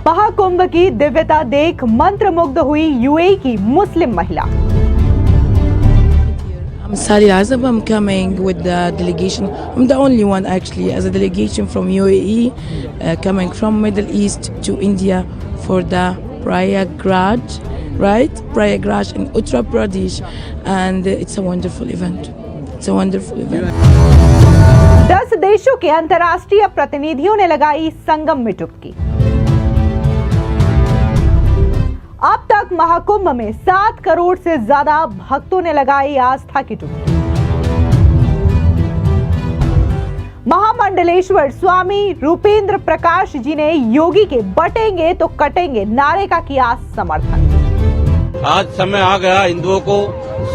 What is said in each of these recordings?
महाकुंभ की दिव्यता देख मंत्रमुग्ध हुई यूएई की मुस्लिम महिला। I'm Sari Azab. I'm coming with the delegation. I'm the only one actually as a delegation from UAE coming from Middle East to India for the Prayagraj, right? Prayagraj in Uttar Pradesh, and it's a wonderful event. It's a wonderful event. 10 देशों के अंतर्राष्ट्रीय प्रतिनिधियों ने लगाई संगम में डुबकी। अब तक महाकुंभ में 7 करोड़ से ज्यादा भक्तों ने लगाई आस्था की डुबकी। महामंडलेश्वर स्वामी रूपेंद्र प्रकाश जी ने योगी के बटेंगे तो कटेंगे नारे का किया समर्थन। आज समय आ गया हिंदुओं को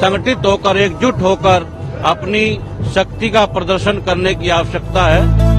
संगठित होकर एकजुट होकर अपनी शक्ति का प्रदर्शन करने की आवश्यकता है।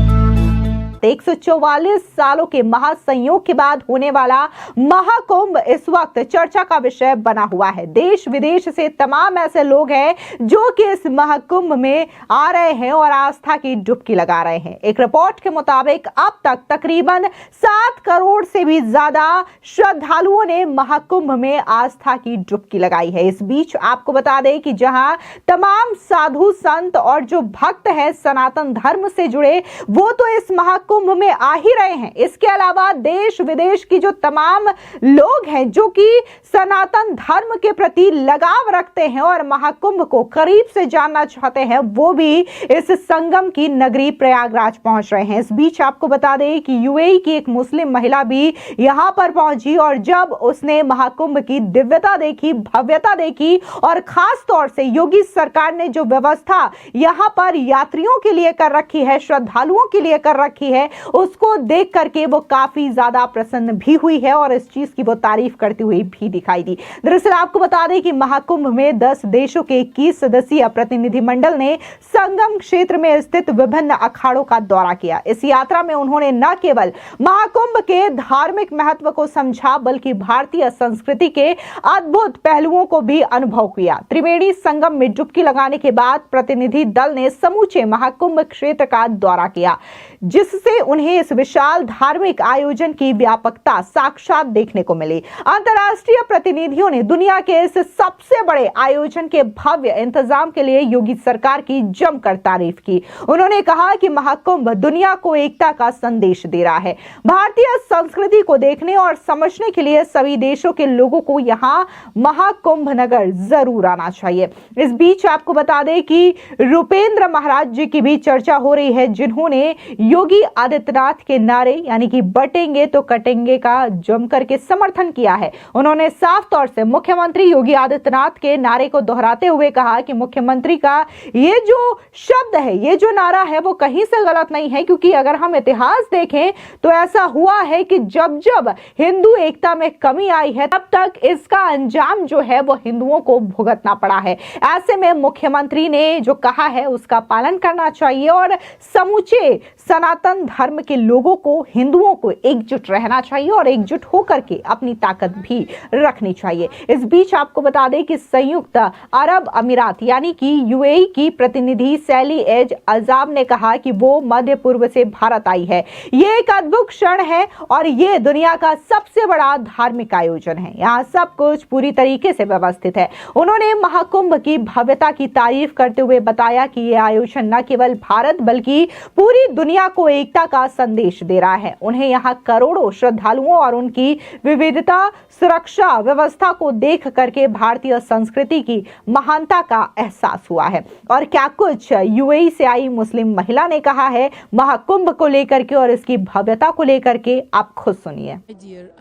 144 सालों के महासंयोग के बाद होने वाला महाकुंभ इस वक्त चर्चा का विषय बना हुआ है। देश विदेश से तमाम ऐसे लोग हैं जो कि इस महाकुंभ में आ रहे हैं और आस्था की डुबकी लगा रहे हैं। एक रिपोर्ट के मुताबिक अब तक तकरीबन 7 करोड़ से भी ज्यादा श्रद्धालुओं ने महाकुंभ में आस्था की डुबकी लगाई है। इस बीच आपको बता दें कि जहां तमाम साधु संत और जो भक्त हैं सनातन धर्म से जुड़े वो तो इस महाकुंभ में आ ही रहे हैं। इसके अलावा देश विदेश की जो तमाम लोग हैं जो कि सनातन धर्म के प्रति लगाव रखते हैं और महाकुंभ को करीब से जानना चाहते हैं वो भी इस संगम की नगरी प्रयागराज पहुंच रहे हैं। इस बीच आपको बता दें कि यूएई की एक मुस्लिम महिला भी यहां पर पहुंची और जब उसने महाकुंभ की दिव्यता देखी, भव्यता देखी और खास तौर से योगी सरकार ने जो व्यवस्था यहां पर यात्रियों के लिए कर रखी है, श्रद्धालुओं के लिए कर रखी है, उसको देख करके वो काफी ज्यादा प्रसन्न भी हुई है और इस चीज की वो तारीफ करती हुई भी दिखाई दी। दरअसल आपको बता दें कि महाकुंभ में 10 देशों के 21 सदस्यीय प्रतिनिधिमंडल ने संगम क्षेत्र में स्थित विभिन्न अखाड़ों का दौरा किया। इस यात्रा में उन्होंने न केवल महाकुंभ के धार्मिक महत्व को समझा बल्कि भारतीय संस्कृति के अद्भुत पहलुओं को भी अनुभव किया। त्रिवेणी संगम में डुबकी लगाने के बाद प्रतिनिधि दल ने समूचे महाकुंभ क्षेत्र का दौरा किया जिससे उन्हें इस विशाल धार्मिक आयोजन की व्यापकता साक्षात देखने को मिली। अंतर्राष्ट्रीय प्रतिनिधियों ने दुनिया के इस सबसे बड़े आयोजन के भव्य इंतजाम के लिए योगी सरकार की जमकर तारीफ की। उन्होंने कहा कि महाकुंभ दुनिया को एकता का संदेश दे रहा है। भारतीय संस्कृति को देखने और समझने के लिए सभी देशों के लोगों को यहाँ महाकुंभ नगर जरूर आना चाहिए। इस बीच आपको बता दें कि रूपेंद्र महाराज जी की भी चर्चा हो रही है जिन्होंने योगी आदित्यनाथ के नारे यानी कि बटेंगे तो कटेंगे का जमकर के समर्थन किया है। उन्होंने साफ तौर से मुख्यमंत्री योगी आदित्यनाथ के नारे को दोहराते हुए कहा कि मुख्यमंत्री का ये जो शब्द है, ये जो नारा है वो कहीं से गलत नहीं है क्योंकि अगर हम इतिहास देखें तो ऐसा हुआ है कि जब जब हिंदू एकता में कमी आई है तब तक इसका अंजाम जो है वो हिंदुओं को भुगतना पड़ा है। ऐसे में मुख्यमंत्री ने जो कहा है उसका पालन करना चाहिए और समूचे सनातन धर्म के लोगों को, हिंदुओं को एकजुट रहना चाहिए और एकजुट होकर के अपनी ताकत भी रखनी चाहिए। इस बीच आपको बता दें कि संयुक्त अरब अमीरात यानी कि यूएई की प्रतिनिधि सैली एज अजाब ने कहा कि वो मध्य पूर्व से भारत आई है। ये एक अद्भुत क्षण है और ये दुनिया का सबसे बड़ा धार्मिक आयोजन है। यहाँ सब कुछ पूरी तरीके से व्यवस्थित है। उन्होंने महाकुंभ की भव्यता की तारीफ करते हुए बताया कि ये आयोजन न केवल भारत बल्कि पूरी दुनिया को एकता का संदेश दे रहा है। उन्हें यहाँ करोड़ों श्रद्धालुओं और उनकी विविधता, सुरक्षा व्यवस्था को देख करके भारतीय संस्कृति की महानता का एहसास हुआ है। और क्या कुछ यूएई से आई मुस्लिम महिला ने कहा है महाकुंभ को लेकर के और इसकी भव्यता को लेकर के, आप खुद सुनिए।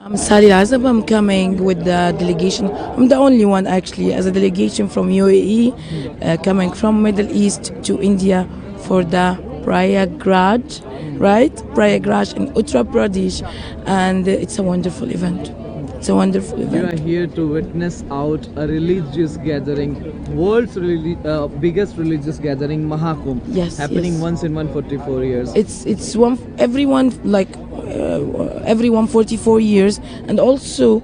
I'm Sari Azab. I'm coming with the delegation. I'm the only one actually as a delegation from UAE coming from Middle East to India for the Prayagraj, right? Prayagraj in Uttar Pradesh, and it's a wonderful event. It's a wonderful event. You are here to witness out a religious gathering, world's biggest religious gathering, Mahakumbh. Yes, happening yes. once in 144 years. It's everyone 44 years, and also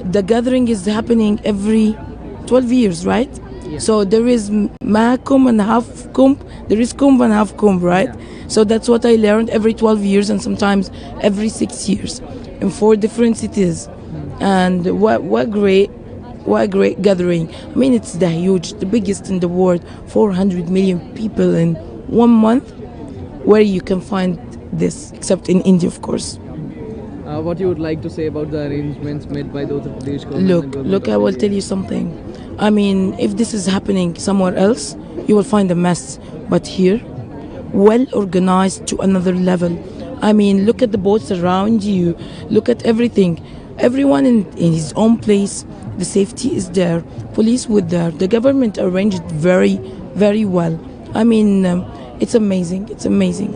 the gathering is happening every 12 years, right? Yeah. So there is Mahakumbh and half Kumbh. There is Kumbh and half Kumbh, right? Yeah. So that's what I learned every 12 years and sometimes every 6 years. in 4 different cities, and what great gathering. I mean, it's the biggest in the world, 400 million people in 1 month. Where you can find this, except in India, of course. What you would like to say about the arrangements made by the Uttar Pradesh government? and government Look, of I will India? tell you something. I mean, if this is happening somewhere else, you will find a mess. But here, well organized to another level. I mean, look at the boats around you. Look at everything. Everyone in his own place. The safety is there. Police were there. The government arranged very, very well. I mean, it's amazing. It's amazing.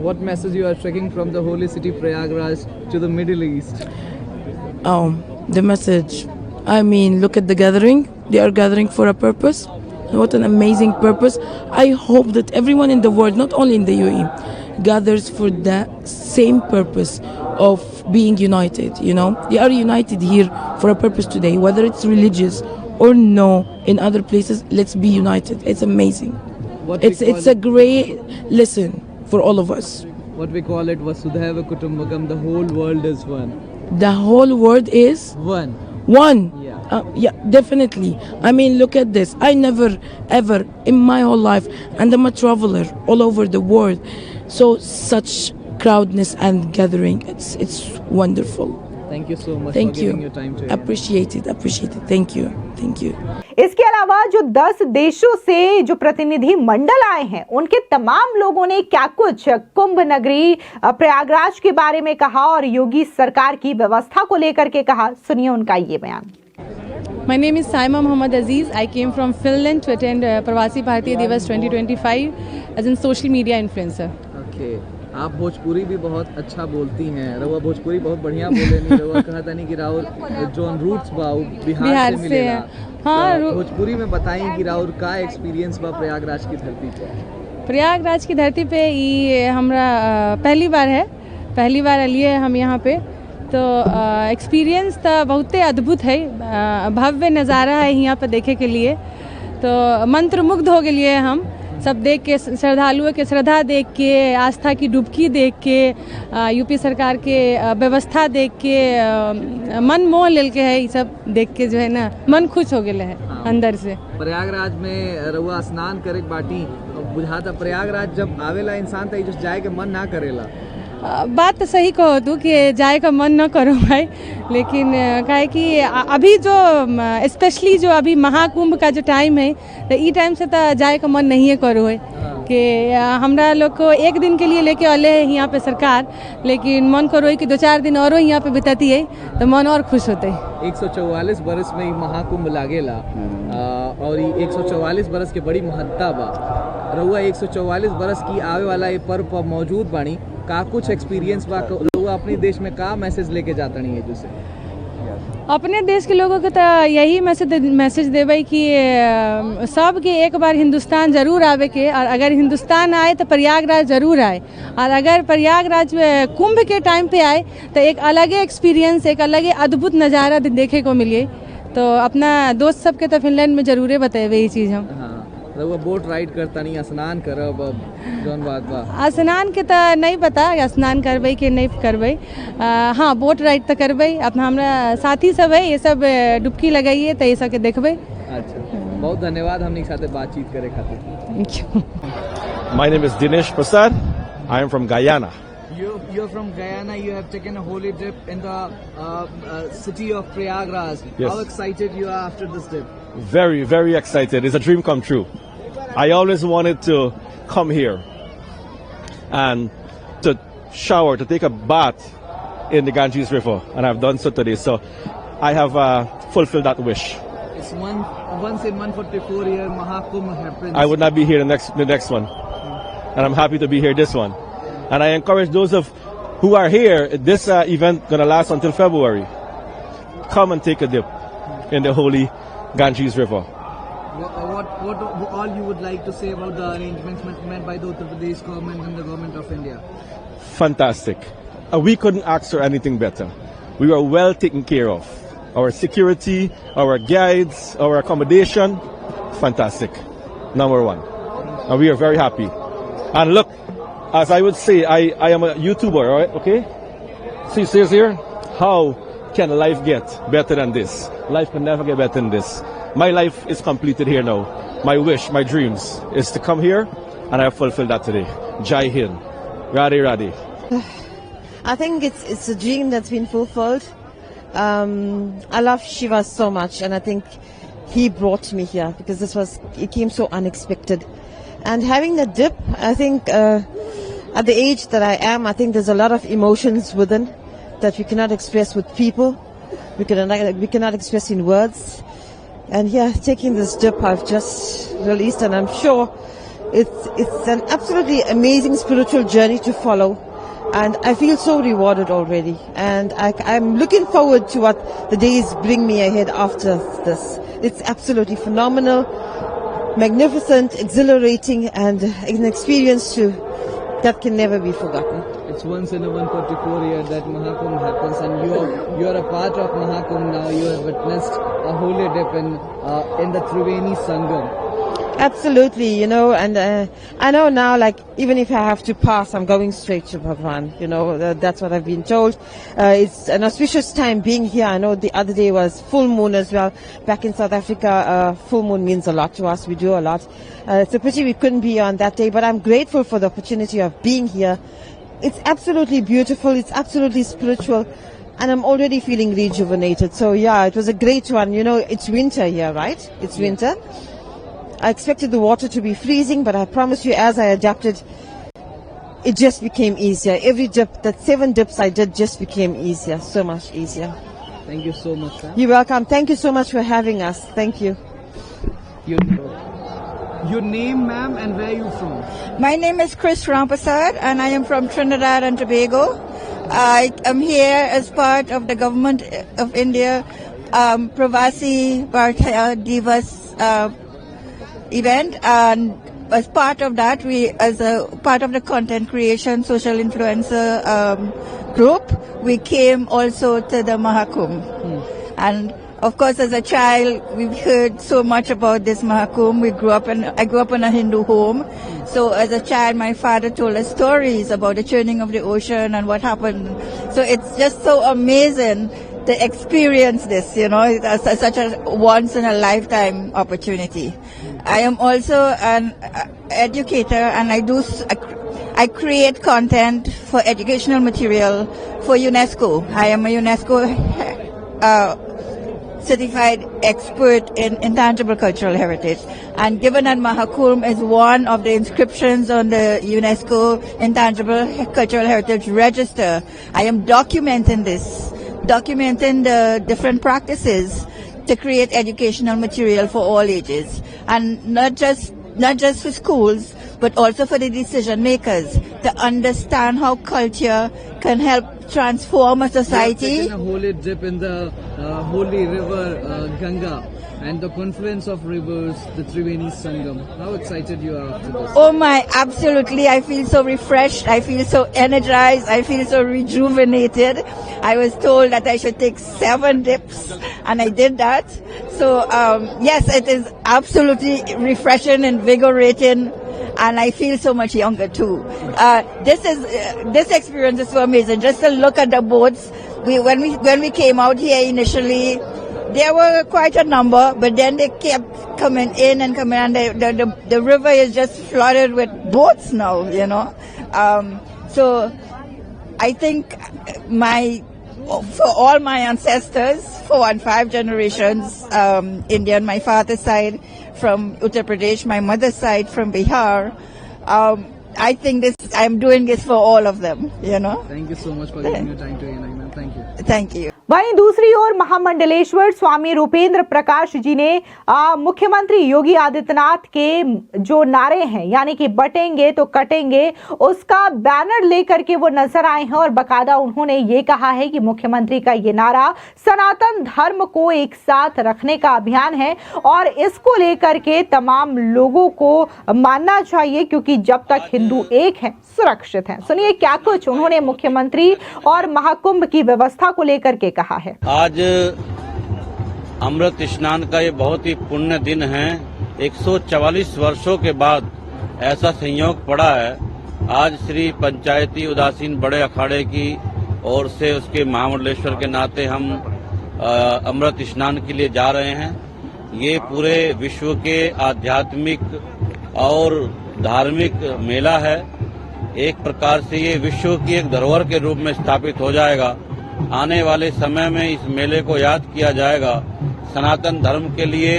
What message you are taking from the holy city Prayagraj to the Middle East? The message. I mean, look at the gathering. They are gathering for a purpose. What an amazing purpose. I hope that everyone in the world, not only in the UAE, gathers for the same purpose of being united, you know. They are united here for a purpose today, whether it's religious or no. In other places, let's be united. It's amazing. What we It's call a great lesson for all of us. What we call it Vasudhaiva Kutumbakam, the whole world is one. The whole world is One. one. Yeah. Yeah, definitely. I mean, look at this. I never, ever in my whole life, and I'm a traveler all over the world, so such crowdness and gathering. It's wonderful. Thank you so much Thank for giving you. your time to Appreciate it. Thank you. इसके अलावा जो 10 देशों से जो प्रतिनिधि मंडल आए हैं, उनके तमाम लोगों ने क्या कुछ कुंभ नगरी प्रयागराज के बारे में कहा और योगी सरकार की व्यवस्था को लेकर के कहा, सुनिए उनका ये बयान। My name is Saima Muhammad Aziz. I came from Finland to attend Pravasi Bharatiya Divas 2025 as a social media influencer. Okay. आप भोजपुरी भी बहुत अच्छा बोलती हैं। रउआ भोजपुरी बहुत बढ़िया बोले नहीं। रउआ कहा था नहीं कि राउर जोन रूट्स बा वो बिहार से मिलेला। हाँ, तो भोजपुरी में बताएं कि राउर का एक्सपीरियंस बा प्रयागराज की धरती पे। प्रयागराज की धरती पे ये हमरा पहली बार लिए हम यहाँ पे, तो एक्सपीरियंस तो बहुत अद्भुत है। भव्य नज़ारा है यहाँ पे देखे के लिए, तो मंत्रमुग्ध हो गए हम सब देख के, श्रद्धालुओं के श्रद्धा देख के, आस्था की डुबकी देख के, यूपी सरकार के व्यवस्था देख के मन मोह ले के है। ये सब देख के जो है ना मन खुश हो गए है अंदर से। प्रयागराज में रउआ स्नान करे बाटी बुझाता प्रयागराज जब आवेला इंसान तो जो जाए के मन ना करेला। बात तो सही कहो तू कि जाए का मन न करो भाई, लेकिन काहे कि अभी जो स्पेशली जो अभी महाकुंभ का जो टाइम है, तो ई टाइम से तो जाए का मन नहीं है करो है कि हमरा लोग को एक दिन के लिए लेके आले है यहाँ पे सरकार, लेकिन मन करो है कि 2-4 दिन और यहाँ पे बिताती है तो मन और खुश होते है। 144 बरस में महाकुंभ लागेला और ये 144 बरस के बड़ी महत्ता बा। रउआ 144 बरस की आवे वाला ये पर्व पर मौजूद बानी, का कुछ एक्सपीरियंस बा? रउआ अपने देश में का मैसेज लेके जाता नहीं है जैसे? अपने देश के लोगों को तो यही मैसेज देवे कि सब के एक बार हिंदुस्तान जरूर आवे के, और अगर हिंदुस्तान आए तो प्रयागराज जरूर आए, और अगर प्रयागराज कुंभ के टाइम पे आए तो एक अलग एक्सपीरियंस, एक अलग अद्भुत नज़ारा देखे को मिले। तो अपना दोस्त सबके तो फिनलैंड में जरूर बताए ये चीज़ हम। हाँ, रउआ बोट राइड करता नहीं, स्नान करब जौन बात बा? स्नान के तो नहीं पता, स्नान करबे कि नहीं करबे। हाँ, बोट राइड तो करबे। अपना हमरा साथी सब है, ये सब डुबकी लगाइए तो ये सब के देखबे। अच्छा, बहुत धन्यवाद हमने साथ बातचीत करे खातिर। My name is Dinesh Prasad. I am from Guyana. You're from Guyana. You have taken a holy trip in the city of Prayagraj. Yes. How excited you are after this trip? Very, very excited. It's a dream come true. I always wanted to come here and to shower, to take a bath in the Ganges River, and I've done so today. So I have fulfilled that wish. It's once in 144 year Mahakumbh happens. I would not be here the next one, and I'm happy to be here this one. And I encourage those who are here. This event gonna last until February. Come and take a dip in the holy Ganges River. What all you would like to say about the arrangements made by the Uttar Pradesh government and the government of India? Fantastic. We couldn't ask for anything better. We were well taken care of. Our security, our guides, our accommodation, fantastic. Number one. And we are very happy. And look, as I would say, I am a YouTuber, all right? Okay? See, says here, how can life get better than this? Life can never get better than this. My life is completed here now. My wish, my dreams is to come here, and I have fulfilled that today. Jai Hind. Radhe Radhe. I think it's a dream that's been fulfilled. I love Shiva so much, and I think he brought me here because it came so unexpected. And having the dip, I think at the age that I am, I think there's a lot of emotions within that we cannot express with people. We cannot express in words. And yeah, taking this dip I've just released, and I'm sure it's an absolutely amazing spiritual journey to follow. And I feel so rewarded already. And I'm looking forward to what the days bring me ahead after this. It's absolutely phenomenal, magnificent, exhilarating, and an experience that can never be forgotten. It's once in a 144 year that Mahakumbh happens, and you are a part of Mahakumbh now. You have witnessed a holy dip in the Triveni Sangam. Absolutely, and I know now, like, even if I have to pass, I'm going straight to Bhagwan. That's what I've been told. It's an auspicious time being here. I know the other day was full moon as well. Back in South Africa, full moon means a lot to us. We do a lot. It's a pity we couldn't be on that day, but I'm grateful for the opportunity of being here. It's absolutely beautiful. It's absolutely spiritual. And I'm already feeling rejuvenated. So yeah, it was a great one. It's winter here, right? It's winter. I expected the water to be freezing, but I promise you, as I adapted, it just became easier. Every dip, that 7 dips I did just became easier, so much easier. Thank you so much, sir. You're welcome. Thank you so much for having us. Thank you. Your name, ma'am, and where are you from? My name is Chris Rampasad, and I am from Trinidad and Tobago. I am here as part of the government of India Pravasi Bharatiya Divas event, and as part of that, as a part of the content creation social influencer group, we came also to the Mahakumbh. And of course, as a child, we've heard so much about this Mahakumbh. I grew up in a Hindu home. So as a child, my father told us stories about the churning of the ocean and what happened. So it's just so amazing to experience this, as such a once in a lifetime opportunity. I am also an educator, and I create content for educational material for UNESCO. I am a UNESCO certified expert in intangible cultural heritage. And given that Mahakumbh is one of the inscriptions on the UNESCO Intangible Cultural Heritage Register, I am documenting the different practices to create educational material for all ages, and not just for schools, but also for the decision makers to understand how culture can help transform a society. You have taken a holy dip in the holy river Ganga and the confluence of rivers, the Triveni Sangam. How excited you are after this? Oh my, absolutely. I feel so refreshed. I feel so energized. I feel so rejuvenated. I was told that I should take 7 dips, and I did that. So, yes, it is absolutely refreshing, invigorating, and I feel so much younger too. This experience is so amazing. Just to look at the boats. When we came out here initially, there were quite a number, but then they kept coming in, and the river is just flooded with boats now, So I think for all my ancestors, 4 and 5 generations, Indian, my father's side from Uttar Pradesh, my mother's side from Bihar, I think I'm doing this for all of them, Thank you so much for giving your time to ANI, Thank you. Thank you. वहीं दूसरी ओर महामंडलेश्वर स्वामी रूपेंद्र प्रकाश जी ने मुख्यमंत्री योगी आदित्यनाथ के जो नारे हैं, यानी कि बटेंगे तो कटेंगे, उसका बैनर लेकर के वो नजर आए हैं और बकायदा उन्होंने ये कहा है कि मुख्यमंत्री का ये नारा सनातन धर्म को एक साथ रखने का अभियान है और इसको लेकर के तमाम लोगों को मानना चाहिए, क्योंकि जब तक हिंदू एक हैं, सुरक्षित हैं। सुनिए क्या कुछ उन्होंने मुख्यमंत्री और महाकुंभ की व्यवस्था को लेकर के कहा है। आज अमृत स्नान का ये बहुत ही पुण्य दिन है। 144 वर्षों के बाद ऐसा संयोग पड़ा है। आज श्री पंचायती उदासीन बड़े अखाड़े की और से उसके महामंडलेश्वर के नाते हम अमृत स्नान के लिए जा रहे हैं। ये पूरे विश्व के आध्यात्मिक और धार्मिक मेला है। एक प्रकार से ये विश्व की एक धरोहर के रूप में स्थापित हो जाएगा। आने वाले समय में इस मेले को याद किया जाएगा। सनातन धर्म के लिए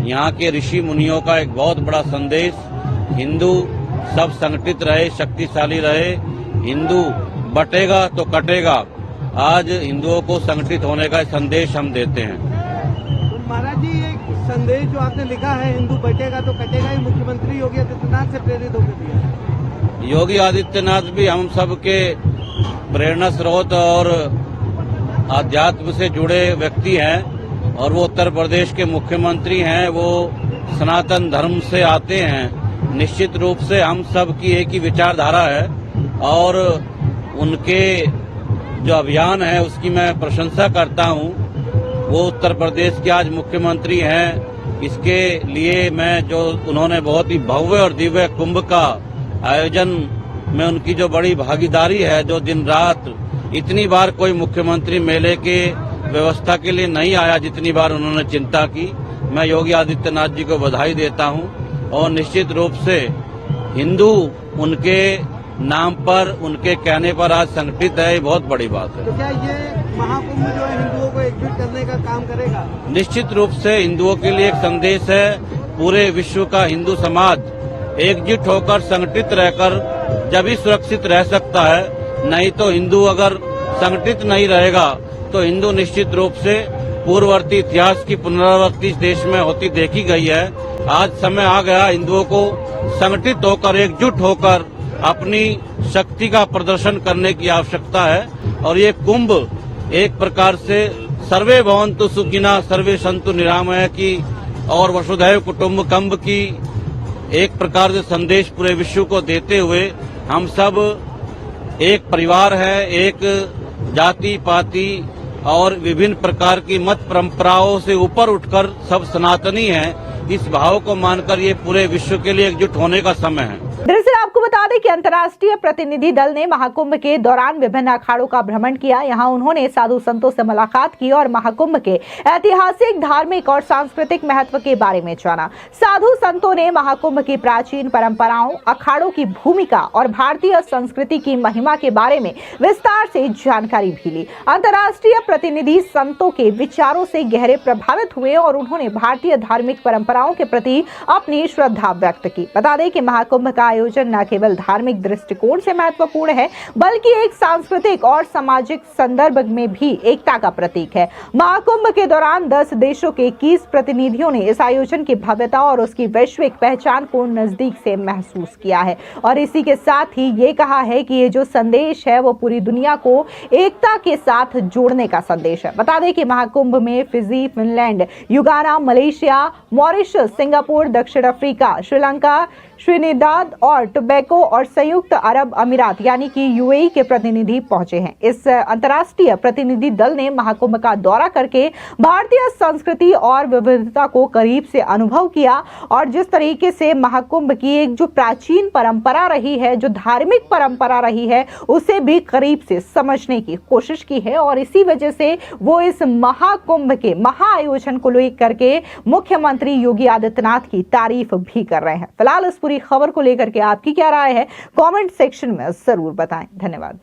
यहाँ के ऋषि मुनियों का एक बहुत बड़ा संदेश, हिंदू सब संगठित रहे, शक्तिशाली रहे, हिंदू बटेगा तो कटेगा। आज हिंदुओं को संगठित होने का संदेश हम देते हैं। तो महाराज जी, एक संदेश जो आपने लिखा है, हिंदू बटेगा तो कटेगा, ये मुख्यमंत्री योगी आदित्यनाथ से प्रेरित होकर दिया। योगी आदित्यनाथ भी हम सब के प्रेरणा स्रोत और आध्यात्म से जुड़े व्यक्ति हैं और वो उत्तर प्रदेश के मुख्यमंत्री हैं। वो सनातन धर्म से आते हैं। निश्चित रूप से हम सब की एक ही विचारधारा है और उनके जो अभियान है उसकी मैं प्रशंसा करता हूं। वो उत्तर प्रदेश के आज मुख्यमंत्री हैं। इसके लिए मैं जो उन्होंने बहुत ही भव्य और दिव्य कुंभ का आयोजन में उनकी जो बड़ी भागीदारी है, जो दिन रात इतनी बार कोई मुख्यमंत्री मेले के व्यवस्था के लिए नहीं आया जितनी बार उन्होंने चिंता की, मैं योगी आदित्यनाथ जी को बधाई देता हूं। और निश्चित रूप से हिंदू उनके नाम पर, उनके कहने पर आज संगठित है, ये बहुत बड़ी बात है। तो क्या ये महाकुंभ जो है हिंदुओं को एकजुट करने का काम करेगा? निश्चित रूप से हिंदुओं के लिए एक संदेश है। पूरे विश्व का हिंदू समाज एकजुट होकर संगठित रहकर जब ही सुरक्षित रह सकता है। नहीं तो हिंदू अगर संगठित नहीं रहेगा तो हिंदू निश्चित रूप से पूर्ववर्ती इतिहास की पुनरावृत्ति इस देश में होती देखी गई है। आज समय आ गया हिंदुओं को संगठित होकर, एकजुट होकर अपनी शक्ति का प्रदर्शन करने की आवश्यकता है। और ये कुंभ एक प्रकार से सर्वे भवन्तु सुखिनः सर्वे सन्तु निरामया की और वसुधैव कुटुम्बकम की एक प्रकार से संदेश पूरे विश्व को देते हुए हम सब एक परिवार है, एक जाति पाति और विभिन्न प्रकार की मत परंपराओं से ऊपर उठकर सब सनातनी हैं। इस भाव को मानकर ये पूरे विश्व के लिए एकजुट होने का समय है। दरअसल आपको बता दें कि अंतर्राष्ट्रीय प्रतिनिधि दल ने महाकुंभ के दौरान विभिन्न अखाड़ों का भ्रमण किया। यहां उन्होंने साधु संतों से मुलाकात की और महाकुंभ के ऐतिहासिक, धार्मिक और सांस्कृतिक महत्व के बारे में जाना। साधु संतों ने महाकुंभ की प्राचीन परंपराओं, अखाड़ों की भूमिका और भारतीय संस्कृति की महिमा के बारे में विस्तार से जानकारी भी ली। अंतर्राष्ट्रीय प्रतिनिधि संतों के विचारों से गहरे प्रभावित हुए और उन्होंने भारतीय धार्मिक परंपराओं के प्रति अपनी श्रद्धा व्यक्त की। बता दें कि महाकुंभ का आयोजन न केवल धार्मिक दृष्टिकोण से महत्वपूर्ण है बल्कि एक सांस्कृतिक और सामाजिक संदर्भ में भी एकता का प्रतीक है। महाकुंभ के दौरान 10 देशों के 21 प्रतिनिधियों ने इस आयोजन की भव्यता और उसकी वैश्विक पहचान को नजदीक से महसूस किया है और इसी के साथ ही ये कहा है कि ये जो संदेश है वो पूरी दुनिया को एकता के साथ जोड़ने का संदेश है। बता दें कि महाकुंभ में Fiji, Finland, Guyana, Malaysia, Mauritius, Singapore, दक्षिण अफ्रीका, श्रीलंका, ट्रिनिडाद और टोबैगो और संयुक्त अरब अमीरात यानी कि यूएई के प्रतिनिधि पहुंचे हैं। इस अंतर्राष्ट्रीय प्रतिनिधि दल ने महाकुंभ का दौरा करके भारतीय संस्कृति और विविधता को करीब से अनुभव किया और जिस तरीके से महाकुंभ की एक जो प्राचीन परंपरा रही है, जो धार्मिक परंपरा रही है, उसे भी करीब से समझने की कोशिश की है और इसी वजह से वो इस महाकुंभ के महाआयोजन को लेकर के मुख्यमंत्री योगी आदित्यनाथ की तारीफ भी कर रहे हैं। फिलहाल इस पूरी खबर को लेकर के आपकी क्या राय है, कमेंट सेक्शन में जरूर बताएं। धन्यवाद।